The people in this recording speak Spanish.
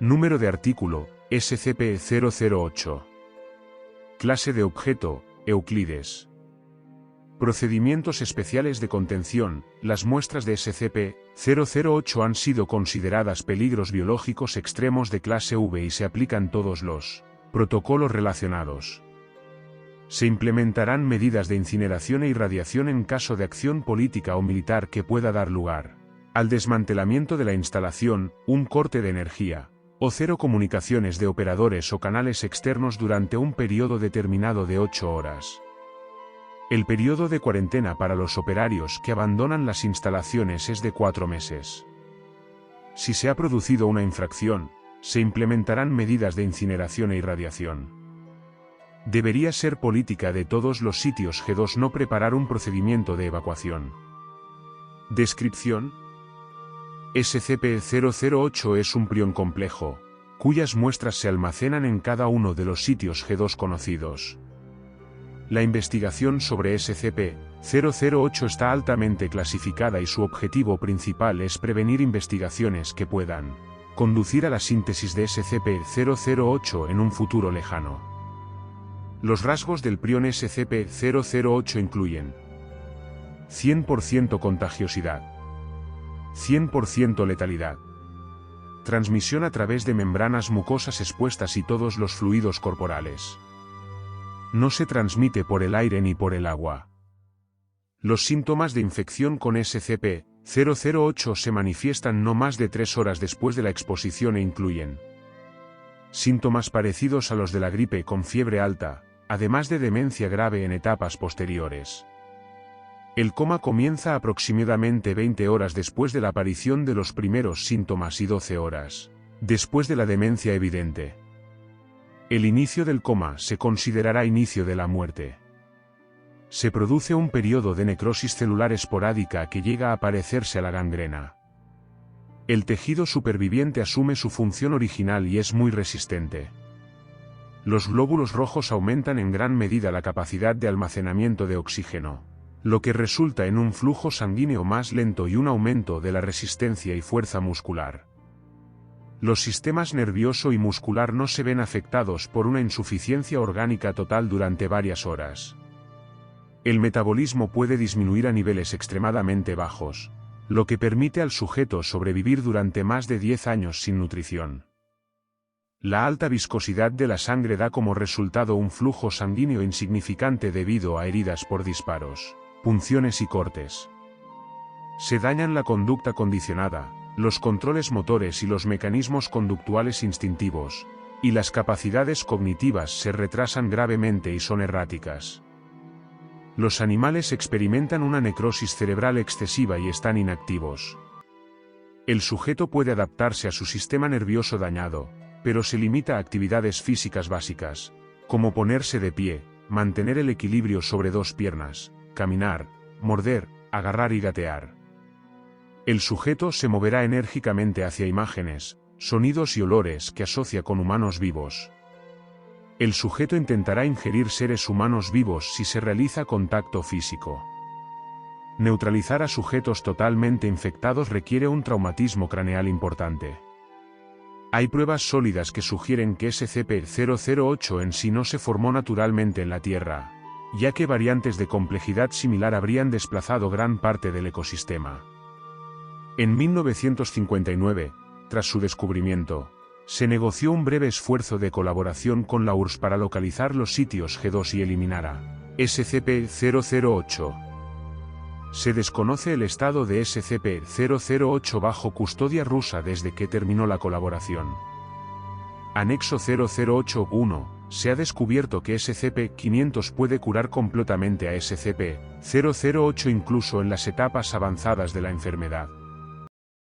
Número de artículo, SCP-008. Clase de objeto, Euclides. Procedimientos especiales de contención. Las muestras de SCP-008 han sido consideradas peligros biológicos extremos de clase V y se aplican todos los protocolos relacionados. Se implementarán medidas de incineración e irradiación en caso de acción política o militar que pueda dar lugar al desmantelamiento de la instalación, un corte de energía, o cero comunicaciones de operadores o canales externos durante un periodo determinado de 8 horas. El periodo de cuarentena para los operarios que abandonan las instalaciones es de 4 meses. Si se ha producido una infracción, se implementarán medidas de incineración e irradiación. Debería ser política de todos los sitios G2 no preparar un procedimiento de evacuación. Descripción: SCP-008 es un prión complejo, cuyas muestras se almacenan en cada uno de los sitios G2 conocidos. La investigación sobre SCP-008 está altamente clasificada y su objetivo principal es prevenir investigaciones que puedan conducir a la síntesis de SCP-008 en un futuro lejano. Los rasgos del prión SCP-008 incluyen 100% contagiosidad, 100% letalidad, transmisión a través de membranas mucosas expuestas y todos los fluidos corporales. No se transmite por el aire ni por el agua. Los síntomas de infección con SCP-008 se manifiestan no más de 3 horas después de la exposición e incluyen síntomas parecidos a los de la gripe con fiebre alta, además de demencia grave en etapas posteriores. El coma comienza aproximadamente 20 horas después de la aparición de los primeros síntomas y 12 horas después de la demencia evidente. El inicio del coma se considerará inicio de la muerte. Se produce un periodo de necrosis celular esporádica que llega a parecerse a la gangrena. El tejido superviviente asume su función original y es muy resistente. Los glóbulos rojos aumentan en gran medida la capacidad de almacenamiento de oxígeno, lo que resulta en un flujo sanguíneo más lento y un aumento de la resistencia y fuerza muscular. Los sistemas nervioso y muscular no se ven afectados por una insuficiencia orgánica total durante varias horas. El metabolismo puede disminuir a niveles extremadamente bajos, lo que permite al sujeto sobrevivir durante más de 10 años sin nutrición. La alta viscosidad de la sangre da como resultado un flujo sanguíneo insignificante debido a heridas por disparos, punciones y cortes. Se dañan la conducta condicionada, los controles motores y los mecanismos conductuales instintivos, y las capacidades cognitivas se retrasan gravemente y son erráticas. Los animales experimentan una necrosis cerebral excesiva y están inactivos. El sujeto puede adaptarse a su sistema nervioso dañado, pero se limita a actividades físicas básicas, como ponerse de pie, mantener el equilibrio sobre 2 piernas, caminar, morder, agarrar y gatear. El sujeto se moverá enérgicamente hacia imágenes, sonidos y olores que asocia con humanos vivos. El sujeto intentará ingerir seres humanos vivos si se realiza contacto físico. Neutralizar a sujetos totalmente infectados requiere un traumatismo craneal importante. Hay pruebas sólidas que sugieren que SCP-008 en sí no se formó naturalmente en la Tierra, ya que variantes de complejidad similar habrían desplazado gran parte del ecosistema. En 1959, tras su descubrimiento, se negoció un breve esfuerzo de colaboración con la URSS para localizar los sitios G2 y eliminar a SCP-008. Se desconoce el estado de SCP-008 bajo custodia rusa desde que terminó la colaboración. Anexo 008-1. Se ha descubierto que SCP-500 puede curar completamente a SCP-008 incluso en las etapas avanzadas de la enfermedad.